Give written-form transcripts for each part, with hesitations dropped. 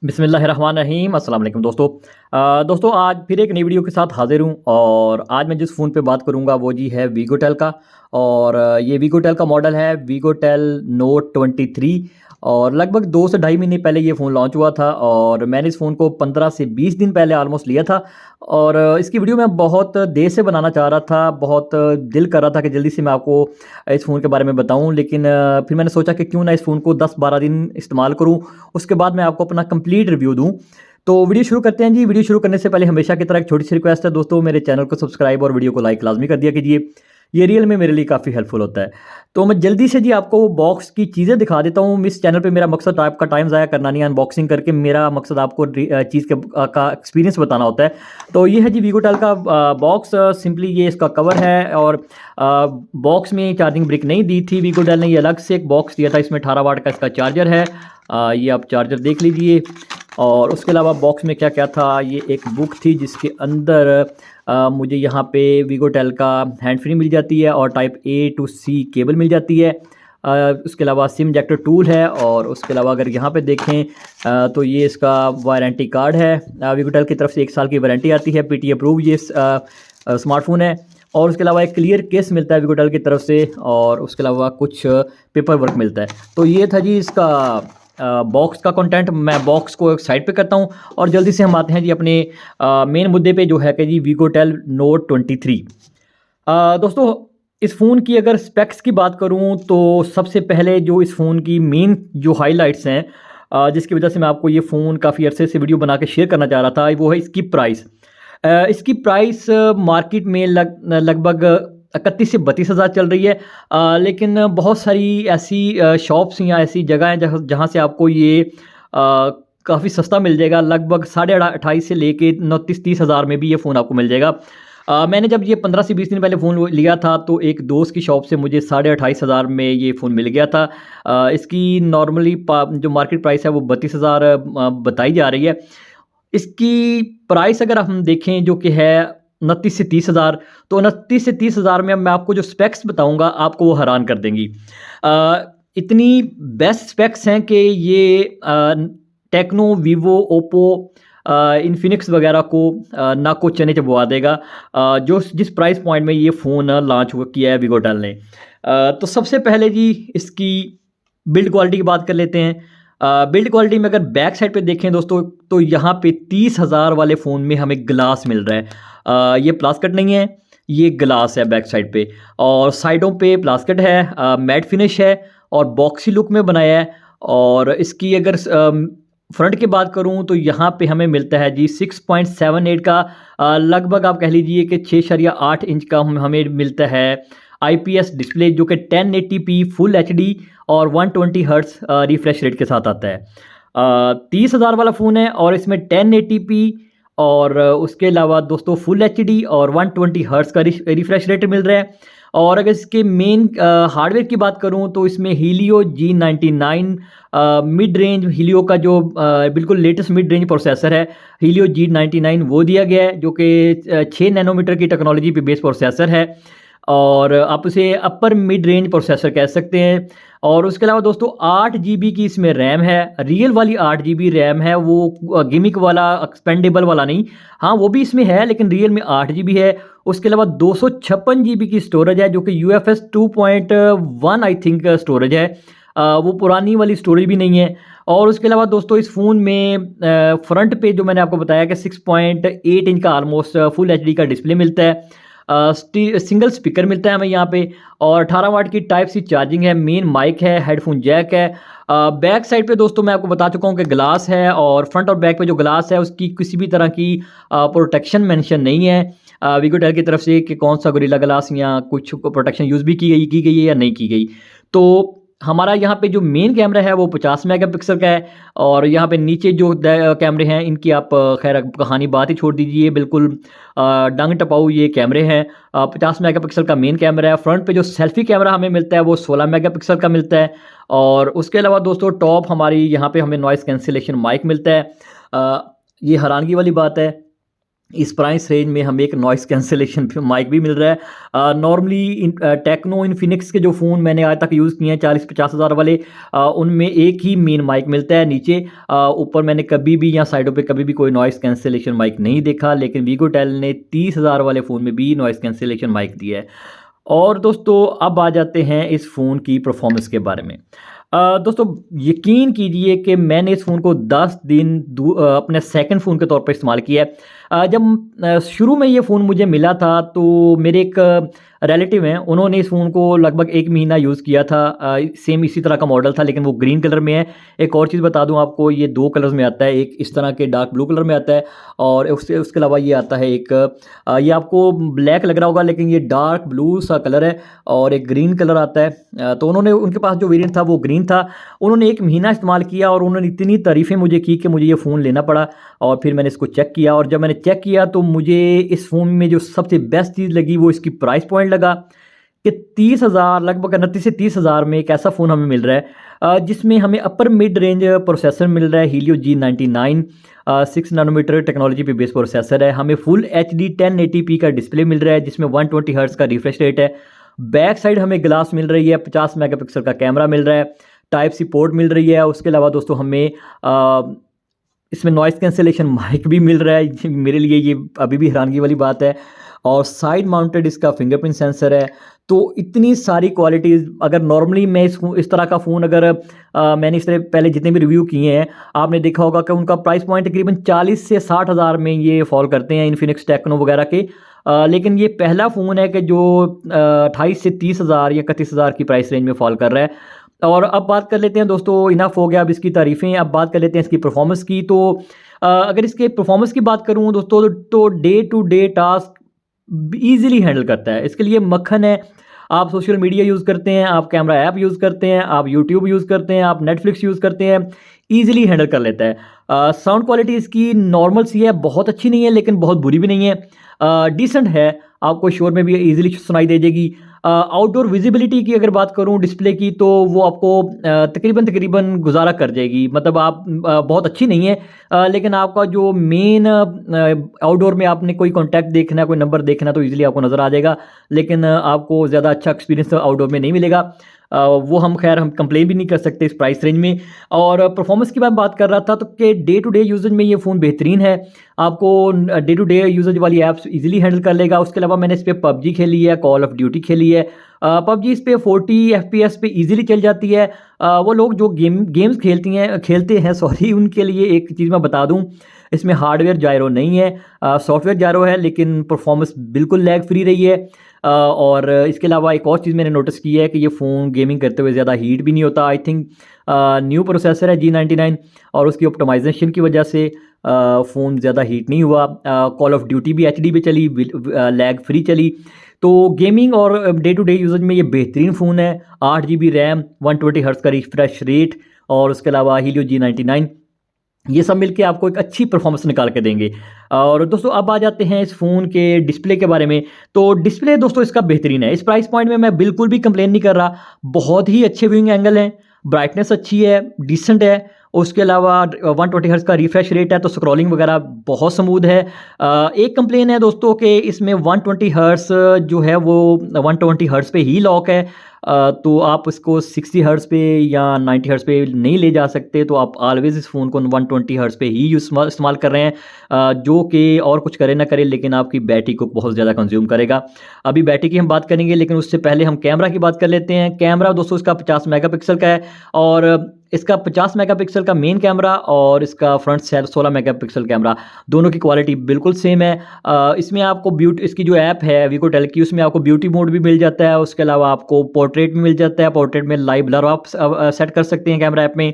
बिस्मिल्लाहिर्रहमानिर्रहीम अस्सलाम वालेकुम दोस्तों। दोस्तों आज फिर एक नई वीडियो के साथ हाज़िर हूँ और आज मैं जिस फ़ोन पे बात करूँगा वो जी है वीगोटेल का। और ये वीगोटेल का मॉडल है वीगोटेल नोट 23 और लगभग 2 से ढाई महीने पहले ये फ़ोन लॉन्च हुआ था और मैंने इस फ़ोन को 15 से 20 दिन पहले ऑलमोस्ट लिया था। और इसकी वीडियो मैं बहुत देर से बनाना चाह रहा था, बहुत दिल कर रहा था कि जल्दी से मैं आपको इस फ़ोन के बारे में बताऊं, लेकिन फिर मैंने सोचा कि क्यों ना इस फ़ोन को 10-12 दिन इस्तेमाल करूं, उसके बाद मैं आपको अपना कंप्लीट रिव्यू दूं। तो वीडियो शुरू करते हैं जी। वीडियो शुरू करने से पहले हमेशा की तरह एक छोटी सी रिक्वेस्ट है दोस्तों, मेरे चैनल को सब्सक्राइब और वीडियो को लाइक लाजमी कर दिया कीजिए, ये रियल में मेरे लिए काफ़ी हेल्पफुल होता है। तो मैं जल्दी से जी आपको बॉक्स की चीज़ें दिखा देता हूँ। इस चैनल पे मेरा मकसद आपका टाइम ज़ाया करना नहीं है, अनबॉक्सिंग करके मेरा मकसद आपको चीज़ के का एक्सपीरियंस बताना होता है। तो ये है जी वीगोटेल का बॉक्स। सिंपली ये इसका कवर है और बॉक्स में चार्जिंग ब्रिक नहीं दी थी वीगोटेल ने, ये अलग से एक बॉक्स दिया था। इसमें 18 वाट का इसका चार्जर है। ये आप चार्जर देख लीजिए। और उसके अलावा बॉक्स में क्या क्या था, ये एक बुक थी जिसके अंदर मुझे यहाँ पे वीगोटेल का हैंड फ्री मिल जाती है और type A to C cable मिल जाती है। उसके अलावा सिम इंजेक्टर टूल है और उसके अलावा अगर यहाँ पे देखें तो ये इसका वारंटी कार्ड है। वीगोटेल की तरफ से 1 साल की वारंटी आती है, पीटी अप्रूव ये स्मार्टफोन है। और उसके अलावा एक क्लियर केस मिलता है वीगोटेल की तरफ से और उसके अलावा कुछ पेपर वर्क मिलता है। तो ये था जी इसका बॉक्स का कंटेंट। मैं बॉक्स को एक साइड पे करता हूँ और जल्दी से हम आते हैं जी अपने मेन मुद्दे पे, जो है कि जी वीगोटेल नोट 23। दोस्तों इस फ़ोन की अगर स्पेक्स की बात करूँ तो सबसे पहले जो इस फ़ोन की मेन जो हाइलाइट्स हैं, जिसकी वजह से मैं आपको ये फ़ोन काफ़ी अरसे से वीडियो बना के शेयर करना चाह रहा था, वो है इसकी प्राइस। इसकी प्राइस मार्केट में लगभग 31 से 32 हज़ार चल रही है। लेकिन बहुत सारी ऐसी शॉप्स या ऐसी जगह हैं जहाँ जहाँ से आपको ये काफ़ी सस्ता मिल जाएगा। लगभग 28.5 से लेके 29-30 हज़ार में भी ये फ़ोन आपको मिल जाएगा। मैंने जब ये 15 से 20 दिन पहले फ़ोन लिया था तो एक दोस्त की शॉप से मुझे 28.5 हज़ार में ये फ़ोन मिल गया था। इसकी नॉर्मली जो मार्केट प्राइस है वो 32 हज़ार बताई जा रही है। इसकी प्राइस अगर हम देखें जो कि है 29 से 30 हज़ार, तो 29 से 30 हज़ार में मैं आपको जो स्पेक्स बताऊंगा आपको वो हैरान कर देंगी। इतनी बेस्ट स्पेक्स हैं कि ये टेक्नो, वीवो, ओप्पो, इन्फिनिक्स वगैरह को नाको चने चबवा देगा, जो जिस प्राइस पॉइंट में ये फ़ोन लॉन्च किया है वीगोटेल ने। तो सबसे पहले जी इसकी बिल्ड क्वालिटी की बात कर लेते हैं। बिल्ड क्वालिटी में अगर बैक साइड पे देखें दोस्तों तो यहाँ पे 30 हज़ार वाले फ़ोन में हमें ग्लास मिल रहा है। ये प्लास्टिक नहीं है, ये ग्लास है बैक साइड पे और साइडों पे प्लास्टिक है, मैट फिनिश है और बॉक्सी लुक में बनाया है। और इसकी अगर फ्रंट की बात करूं तो यहाँ पे हमें मिलता है जी 6.78 का, लगभग आप कह लीजिए कि 6.8 इंच का हमें मिलता है आईपीएस डिस्प्ले, जो कि 1080p फुल एचडी और 120 हर्ट्स रिफ्रेश रेट के साथ आता है। 30 हज़ार वाला फ़ोन है और इसमें 1080p और उसके अलावा दोस्तों फुल एचडी और 120 हर्ट्स का रिफ्रेश रेट मिल रहा है। और अगर इसके मेन हार्डवेयर की बात करूं तो इसमें Helio G99 mid range, Helio का जो बिल्कुल लेटेस्ट मिड रेंज प्रोसेसर है हीलियो G99 वो दिया गया है, जो कि 6 नैनोमीटर की टेक्नोलॉजी पे बेस प्रोसेसर है और आप उसे अपर मिड रेंज प्रोसेसर कह सकते हैं। और उसके अलावा दोस्तों 8 GB की इसमें रैम है, रियल वाली 8 GB रैम है, वो गिमिक वाला एक्सपेंडेबल वाला नहीं। हाँ वो भी इसमें है लेकिन रियल में 8 GB है। उसके अलावा 256 GB की स्टोरेज है, जो कि UFS 2.1 आई थिंक स्टोरेज है। वो पुरानी वाली स्टोरेज भी नहीं है। और उसके अलावा दोस्तों इस फ़ोन में फ्रंट पे जो मैंने आपको बताया कि 6.8 इंच का ऑलमोस्ट फुल एचडी का डिस्प्ले मिलता है। सिंगल स्पीकर मिलता है हमें यहाँ पे और 18 वाट की टाइप सी चार्जिंग है, मेन माइक है, हेडफोन जैक है। बैक साइड पे दोस्तों मैं आपको बता चुका हूँ कि ग्लास है और फ्रंट और बैक पे जो ग्लास है उसकी किसी भी तरह की प्रोटेक्शन मेंशन नहीं है वीगोटेल की तरफ से कि कौन सा गोरिल्ला ग्लास या कुछ प्रोटेक्शन यूज़ भी की गई है या नहीं की गई। तो हमारा यहाँ पे जो मेन कैमरा है वो 50 मेगापिक्सल का है और यहाँ पे नीचे जो कैमरे हैं इनकी आप खैर कहानी बात ही छोड़ दीजिए, बिल्कुल डंग टपाऊ ये कैमरे हैं। 50 मेगापिक्सल का मेन कैमरा है। फ्रंट पे जो सेल्फी कैमरा हमें मिलता है वो 16 मेगापिक्सल का मिलता है। और उसके अलावा दोस्तों टॉप हमारी यहाँ पे हमें नॉइस कैंसिलेशन माइक मिलता है। ये हैरानगी वाली बात है इस प्राइस रेंज में हमें एक नॉइस कैंसिलेशन माइक भी मिल रहा है। नॉर्मली टेक्नो इन्फिनिक्स के जो फ़ोन मैंने आज तक यूज़ किए हैं 40-50 हज़ार वाले, उनमें एक ही मेन माइक मिलता है नीचे। ऊपर मैंने कभी भी या साइडों पे कभी भी कोई नॉइस कैंसिलेशन माइक नहीं देखा, लेकिन वीगोटेल ने 30 हज़ार वाले फ़ोन में भी नॉइस कैंसिलेशन माइक दिया है। और दोस्तों अब आ जाते हैं इस फ़ोन की परफॉर्मेंस के बारे में। दोस्तों यकीन कीजिए कि मैंने इस फ़ोन को 10 दिन अपने सेकंड फ़ोन के तौर पे इस्तेमाल किया है। जब शुरू में ये फ़ोन मुझे मिला था तो मेरे एक रिलेटिव हैं, उन्होंने इस फ़ोन को लगभग 1 महीना यूज़ किया था। सेम इसी तरह का मॉडल था लेकिन वो ग्रीन कलर में है। एक और चीज़ बता दूँ आपको, ये 2 कलर्स में आता है, एक इस तरह के डार्क ब्लू कलर में आता है और उसके अलावा ये आता है एक ये आपको ब्लैक लग रहा होगा लेकिन ये डार्क ब्लू सा कलर है और एक ग्रीन कलर आता है। तो उनके पास जो वेरिएंट था वो ग्रीन था। उन्होंने 1 महीना इस्तेमाल किया और उन्होंने इतनी तारीफ़ें मुझे की कि मुझे ये फ़ोन लेना पड़ा। और फिर मैंने इसको चेक किया और जब मैंने चेक किया तो मुझे इस फ़ोन में जो सबसे बेस्ट चीज़ लगी वो इसकी प्राइस पॉइंट लगा कि 30,000 लगभग 29 से 30,000 में एक ऐसा फ़ोन हमें मिल रहा है जिसमें हमें अपर मिड रेंज प्रोसेसर मिल रहा है हीलियो G99। 6 नैनोमीटर टेक्नोलॉजी पे बेस प्रोसेसर है। हमें फुल HD 1080p का डिस्प्ले मिल रहा है जिसमें 120 हर्ट्ज़ का रिफ्रेश रेट है। बैक साइड हमें ग्लास मिल रही है, 50 मेगापिक्सल का कैमरा मिल रहा है, टाइप सी पोर्ट मिल रही है। उसके अलावा दोस्तों हमें इसमें नॉइस कैंसिलेशन माइक भी मिल रहा है। मेरे लिए ये अभी भी हैरानगी वाली बात है। और साइड माउंटेड इसका फिंगरप्रिंट सेंसर है। तो इतनी सारी क्वालिटीज़, अगर नॉर्मली मैं इस तरह का फ़ोन अगर मैंने इस तरह पहले जितने भी रिव्यू किए हैं आपने देखा होगा कि उनका प्राइस पॉइंट तकरीबन 40 से 60 हज़ार में ये फॉल करते हैं, इन्फिनिक्स टेक्नो वगैरह के। लेकिन ये पहला फ़ोन है कि जो 28 से 30 हज़ार या 31 हज़ार की प्राइस रेंज में फॉल कर रहा है। और अब बात कर लेते हैं दोस्तों, इनफ हो गया अब इसकी तारीफ़ें, अब बात कर लेते हैं इसकी परफॉर्मेंस की। तो अगर इसके परफॉर्मेंस की बात करूँ दोस्तों तो day to day task easily handle करता है। इसके लिए मक्खन है। आप सोशल मीडिया यूज़ करते हैं, आप कैमरा ऐप यूज़ करते हैं, आप यूट्यूब यूज़ करते हैं, आप नेटफ्लिक्स यूज़ करते हैं, ईज़िली हैंडल कर लेता है। साउंड क्वालिटी इसकी नॉर्मल सी है, बहुत अच्छी नहीं है लेकिन बहुत बुरी भी नहीं है, डिसेंट है। आपको शोर में भी ईज़िली सुनाई दे जाएगी। आउटडोर विजिबिलिटी की अगर बात करूँ डिस्प्ले की तो वो आपको तकरीबन गुज़ारा कर जाएगी। मतलब आप बहुत अच्छी नहीं है लेकिन आपका जो मेन आउटडोर में आपने कोई कॉन्टैक्ट देखना है, कोई नंबर देखना है तो ईज़िली आपको नज़र आ जाएगा। लेकिन आपको ज़्यादा अच्छा एक्सपीरियंस आउटडोर में नहीं मिलेगा। वो हम कंप्लेन भी नहीं कर सकते इस प्राइस रेंज में। और परफॉर्मेंस की मैं बात कर रहा था तो कि डे टू डे यूजेज में ये फ़ोन बेहतरीन है। आपको डे टू डे यूजेज वाली ऐप्स इजीली हैंडल कर लेगा। उसके अलावा मैंने इस पे पबजी खेली है, कॉल ऑफ ड्यूटी खेली है। पबजी इस पे 40 FPS पे इजीली चल जाती है। वो लोग जो गेम्स खेलते हैं सॉरी, उनके लिए एक चीज़ मैं बता दूं, इसमें हार्डवेयर जायरो नहीं है, सॉफ्टवेयर जायरो है, लेकिन परफॉर्मेंस बिल्कुल लैग फ्री रही है। और इसके अलावा एक और चीज़ मैंने नोटिस की है कि ये फ़ोन गेमिंग करते हुए ज़्यादा हीट भी नहीं होता। आई थिंक न्यू प्रोसेसर है G99 और उसकी ऑप्टिमाइजेशन की वजह से फ़ोन ज़्यादा हीट नहीं हुआ। कॉल ऑफ ड्यूटी भी HD पे चली, लैग फ्री चली। तो गेमिंग और डे टू डे यूजेज में ये बेहतरीन फ़ोन है। 8 GB रैम, 120 हर्ट्ज़ का रिफ्रेश रेट और उसके अलावा हीलियो G99, ये सब मिलके आपको एक अच्छी परफॉर्मेंस निकाल के देंगे। और दोस्तों अब आ जाते हैं इस फ़ोन के डिस्प्ले के बारे में। तो डिस्प्ले दोस्तों इसका बेहतरीन है। इस प्राइस पॉइंट में मैं बिल्कुल भी कंप्लेन नहीं कर रहा। बहुत ही अच्छे व्यूइंग एंगल हैं, ब्राइटनेस अच्छी है, डिसेंट है। उसके अलावा 120 हर्ट्ज़ का रिफ्रेश रेट है तो स्क्रॉलिंग वगैरह बहुत स्मूथ है। एक कंप्लेन है दोस्तों कि इसमें 120 हर्ट्ज़ जो है वो 120 हर्ट्ज़ पे ही लॉक है। तो आप इसको 60 हर्ट्ज़ पे या 90 हर्ट्ज़ पे नहीं ले जा सकते। तो आप ऑलवेज़ इस फ़ोन को 120 हर्ट्ज़ पे ही इस्तेमाल कर रहे हैं, जो कि और कुछ करे ना करे लेकिन आपकी बैटरी को बहुत ज़्यादा कंज्यूम करेगा। अभी बैटरी की हम बात करेंगे लेकिन उससे पहले हम कैमरा की बात कर लेते हैं। कैमरा दोस्तों इसका 50 मेगापिक्सल का है और इसका 50 मेगापिक्सल का मेन कैमरा और इसका फ्रंट से 16 मेगापिक्सल कैमरा, दोनों की क्वालिटी बिल्कुल सेम है। इसमें आपको इसकी जो ऐप है वीगोटेल की, उसमें आपको ब्यूटी मोड भी मिल जाता है। उसके अलावा आपको पोर्ट्रेट भी मिल जाता है। पोर्ट्रेट में लाइव ब्लर आप सेट कर सकते हैं कैमरा ऐप में।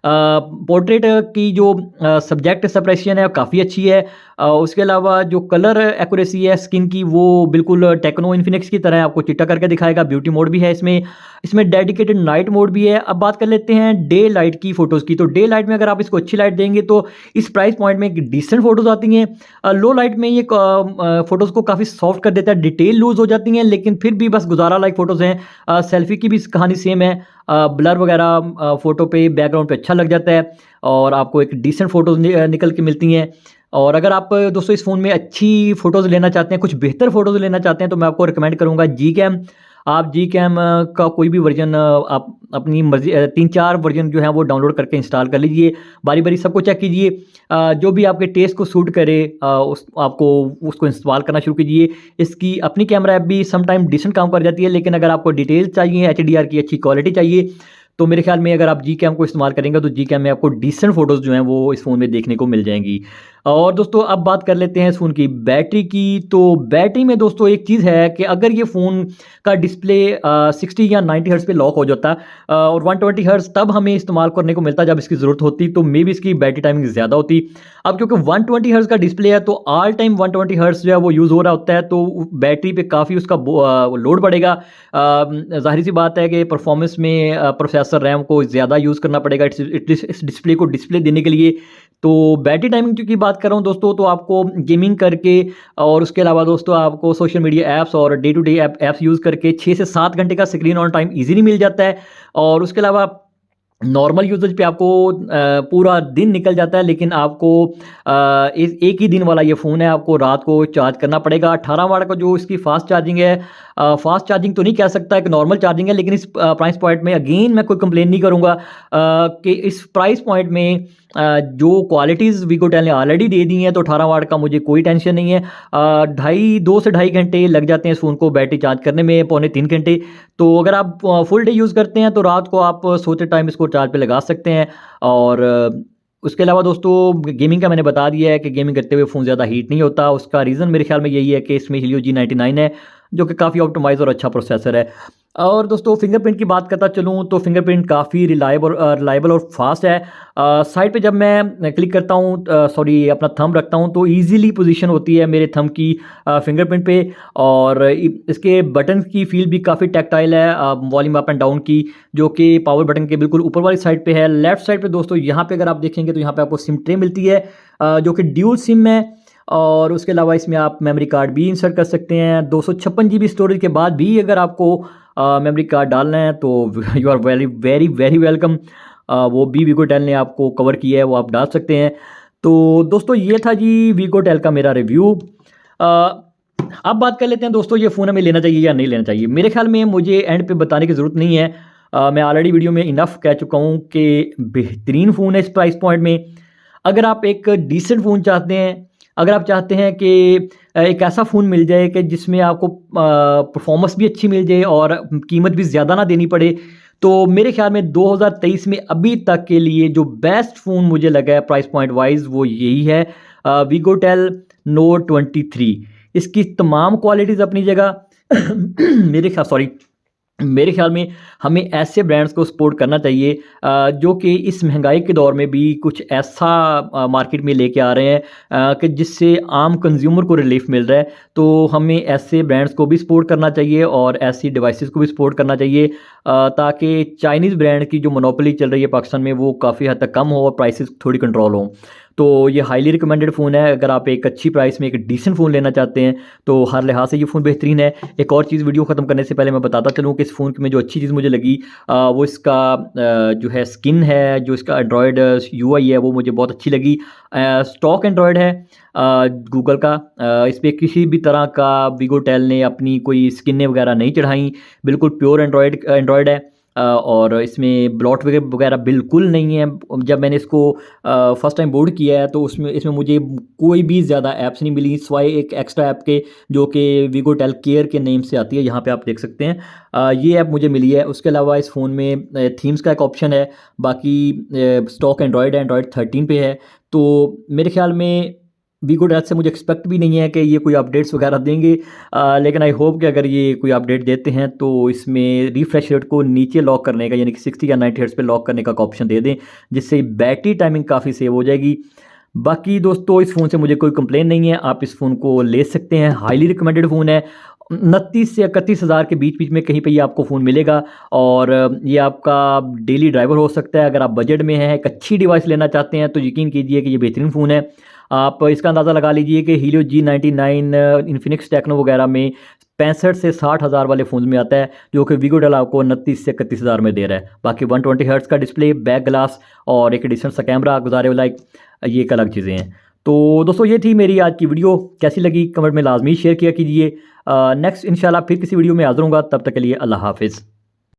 पोर्ट्रेट की जो सब्जेक्ट सेपरेशन है काफ़ी अच्छी है। उसके अलावा जो कलर एक्यूरेसी है स्किन की वो बिल्कुल टेक्नो इन्फिनिक्स की तरह है, आपको चिट्टा करके दिखाएगा। ब्यूटी मोड भी है इसमें डेडिकेटेड नाइट मोड भी है। अब बात कर लेते हैं डे लाइट की फ़ोटोज़ की। तो डे लाइट में अगर आप इसको अच्छी लाइट देंगे तो इस प्राइस पॉइंट में डिसेंट फ़ोटोज़ आती हैं। लो लाइट में ये फ़ोटोज़ को काफ़ी सॉफ्ट कर देता है, डिटेल लूज़ हो जाती हैं लेकिन फिर भी बस गुजारा लाइक फ़ोटोज़ हैं। सेल्फ़ी की भी कहानी सेम है। ब्लर वगैरह फ़ोटो पे बैकग्राउंड पे अच्छा लग जाता है और आपको एक डिसेंट फ़ोटोज़ निकल के मिलती हैं। और अगर आप दोस्तों इस फ़ोन में अच्छी फ़ोटोज़ लेना चाहते हैं, कुछ बेहतर फ़ोटोज़ लेना चाहते हैं, तो मैं आपको रिकमेंड करूँगा जीकैम। आप जीकैम का कोई भी वर्ज़न आप अपनी मर्ज़ी 3-4 वर्ज़न जो है वो डाउनलोड करके इंस्टॉल कर लीजिए। बारी-बारी सबको चेक कीजिए। जो भी आपके टेस्ट को सूट करे उस आपको उसको इंस्टॉल करना शुरू कीजिए। इसकी अपनी कैमरा ऐप भी सम टाइम डिसेंट काम कर जाती है, लेकिन अगर आपको डिटेल्स चाहिए, एचडीआर की अच्छी क्वालिटी चाहिए, तो मेरे ख़्याल में अगर आप जीकैम को इस्तेमाल करेंगे तो जीकैम में आपको डिसेंट फ़ोटोज़ जो हैं वो इस फ़ोन में देखने को मिल जाएँगी। और दोस्तों अब बात कर लेते हैं इस फ़ोन की बैटरी की। तो बैटरी में दोस्तों एक चीज़ है कि अगर ये फ़ोन का डिस्प्ले 60 या 90 हर्ट्ज़ पे लॉक हो जाता और 120 हर्ट्ज़ तब हमें इस्तेमाल करने को मिलता जब इसकी ज़रूरत होती, तो मेबी इसकी बैटरी टाइमिंग ज़्यादा होती। अब क्योंकि 120 हर्ट्ज़ का डिस्प्ले है तो ऑल टाइम 120 हर्ट्ज़ जो है वो यूज़ हो रहा होता है, तो बैटरी पे काफ़ी उसका लोड बढ़ेगा। ज़ाहिर-सी बात है कि परफ़ॉर्मेंस में प्रोसेसर रैम को ज़्यादा यूज़ करना पड़ेगा इस डिस्प्ले को डिस्प्ले देने के लिए। तो बैटरी टाइमिंग की बात कर रहा हूँ दोस्तों, तो आपको गेमिंग करके और उसके अलावा दोस्तों आपको सोशल मीडिया ऐप्स और day to day apps use करके 6 से 7 घंटे का स्क्रीन ऑन टाइम ईज़िली मिल जाता है। और उसके अलावा नॉर्मल यूसेज पे आपको पूरा दिन निकल जाता है, लेकिन आपको एक ही दिन वाला ये फ़ोन है, आपको रात को चार्ज करना पड़ेगा। 18 वाट का जो इसकी फ़ास्ट चार्जिंग है, फ़ास्ट चार्जिंग तो नहीं कह सकता, एक नॉर्मल चार्जिंग है, लेकिन इस प्राइस पॉइंट में अगेन मैं कोई कंप्लेन नहीं करूँगा कि इस प्राइस पॉइंट में जो क्वालिटीज़ वीगोटेल ने ऑलरेडी दे दी हैं, तो 18 वाट का मुझे कोई टेंशन नहीं है। 2 से ढाई घंटे लग जाते हैं इस फ़ोन को बैटरी चार्ज करने में, पौने 3 घंटे। तो अगर आप फुल डे यूज़ करते हैं तो रात को आप सोते टाइम इसको चार्ज पे लगा सकते हैं। और उसके अलावा दोस्तों गेमिंग का मैंने बता दिया है कि गेमिंग करते हुए फ़ोन ज़्यादा हीट नहीं होता। उसका रीज़न मेरे ख़्याल में यही है कि इसमें Helio G99 है, जो कि काफ़ी ऑप्टिमाइज़ और अच्छा प्रोसेसर है। और दोस्तों फिंगरप्रिंट की बात करता चलूँ तो फिंगरप्रिंट काफ़ी रिलायबल और फास्ट है। साइड पे जब मैं क्लिक करता हूँ, सॉरी अपना थंब रखता हूँ, तो ईज़िली पोजीशन होती है मेरे थंब की फिंगरप्रिंट पे। और इसके बटन की फील भी काफ़ी टैक्टाइल है, वॉल्यूम अप एंड डाउन की, जो कि पावर बटन के बिल्कुल ऊपर वाली साइड पे है। लेफ्ट साइड पे दोस्तों यहाँ पे अगर आप देखेंगे तो यहाँ पे आपको सिम ट्रे मिलती है, जो कि ड्यूल सिम है। और उसके अलावा इसमें आप मेमोरी कार्ड भी इंसर्ट कर सकते हैं। 256 जीबी स्टोरेज के बाद भी अगर आपको मेमोरी कार्ड डालना है तो you are very very very welcome. वो भी वीगोटेल ने आपको कवर किया है, वो आप डाल सकते हैं। तो दोस्तों ये था जी वीगोटेल का मेरा रिव्यू। अब बात कर लेते हैं दोस्तों, ये फ़ोन हमें लेना चाहिए या नहीं लेना चाहिए। मेरे ख्याल में मुझे एंड पे बताने की ज़रूरत नहीं है। मैं ऑलरेडी वीडियो में इनफ कह चुका हूँ कि बेहतरीन फ़ोन है इस प्राइस पॉइंट में। अगर आप एक डिसेंट फ़ोन चाहते हैं, अगर आप चाहते हैं कि एक ऐसा फ़ोन मिल जाए कि जिसमें आपको परफॉर्मेंस भी अच्छी मिल जाए और कीमत भी ज़्यादा ना देनी पड़े, तो मेरे ख़्याल में 2023 में अभी तक के लिए जो बेस्ट फ़ोन मुझे लगा है प्राइस पॉइंट वाइज़ वो यही है, वीगोटेल नोट 23। इसकी तमाम क्वालिटीज़ अपनी जगह मेरे ख़्याल में हमें ऐसे ब्रांड्स को सपोर्ट करना चाहिए जो कि इस महंगाई के दौर में भी कुछ ऐसा मार्केट में लेके आ रहे हैं कि जिससे आम कंज्यूमर को रिलीफ मिल रहा है। तो हमें ऐसे ब्रांड्स को भी सपोर्ट करना चाहिए और ऐसी डिवाइसेस को भी सपोर्ट करना चाहिए, ताकि चाइनीज़ ब्रांड की जो मोनोपोली चल रही है पाकिस्तान में वो काफ़ी हद तक कम हो और प्राइसेस थोड़ी कंट्रोल हों। तो ये हाईली रिकमेंडेड फ़ोन है। अगर आप एक अच्छी प्राइस में एक डिसेंट फ़ोन लेना चाहते हैं तो हर लिहाज से ये फ़ोन बेहतरीन है। एक और चीज़ वीडियो ख़त्म करने से पहले मैं बताता चलूँ कि इस फ़ोन में जो अच्छी चीज़ मुझे लगी वो इसका जो है स्किन है, जो इसका एंड्रॉयड यूआई है वो मुझे बहुत अच्छी लगी। स्टॉक एंड्रॉयड है गूगल का, इस पे किसी भी तरह का वीगोटेल ने अपनी कोई स्किनें वगैरह नहीं चढ़ाई, बिल्कुल प्योर एंड्रॉयड है। और इसमें ब्लॉट वगैरह बिल्कुल नहीं है। जब मैंने इसको फर्स्ट टाइम बोर्ड किया है तो इसमें मुझे कोई भी ज़्यादा ऐप्स नहीं मिली सिवाय एक एक्स्ट्रा ऐप के, जो कि वीगोटेल केयर के नेम से आती है, यहाँ पे आप देख सकते हैं। ये ऐप मुझे मिली है। उसके अलावा इस फ़ोन में थीम्स का एक ऑप्शन है। बाकी स्टॉक एंड्रॉयड 13 पे है। तो मेरे ख्याल में वीगोटेल से मुझे एक्सपेक्ट भी नहीं है कि ये कोई अपडेट्स वगैरह देंगे, लेकिन आई होप कि अगर ये कोई अपडेट देते हैं तो इसमें रिफ्रेश रेट को नीचे लॉक करने का, यानी कि 60 या 90 हर्ट्ज़ पे लॉक करने का ऑप्शन दे दें, जिससे बैटरी टाइमिंग काफ़ी सेव हो जाएगी। बाकी दोस्तों इस फ़ोन से मुझे कोई कंप्लेन नहीं है, आप इस फ़ोन को ले सकते हैं। हाईली रिकमेंडेड फ़ोन है। 29 से 31 हज़ार के बीच में कहीं पे ये आपको फ़ोन मिलेगा और ये आपका डेली ड्राइवर हो सकता है। अगर आप बजट में हैं, एक अच्छी डिवाइस लेना चाहते हैं तो यकीन कीजिए कि ये बेहतरीन फ़ोन है। आप इसका अंदाज़ा लगा लीजिए कि Helio G99 इन्फिनिक्स टेक्नो वगैरह में 65 से 60 हज़ार वाले फ़ोन में आता है, जो कि वीगोटेल आपको 29 से 31 हज़ार में दे रहा है। बाकी 120 हर्ट्ज़ का डिस्प्ले, बैक ग्लास और एक डिसेंट सा कैमरा, गुजारे लाइक, ये एक अलग चीज़ें हैं। तो दोस्तों ये थी मेरी आज की वीडियो, कैसी लगी कमेंट में लाजमी शेयर किया कीजिए। नेक्स्ट इंशाल्लाह फिर किसी वीडियो में हाज़िर होऊंगा, तब तक के लिए अल्लाह हाफ़िज़।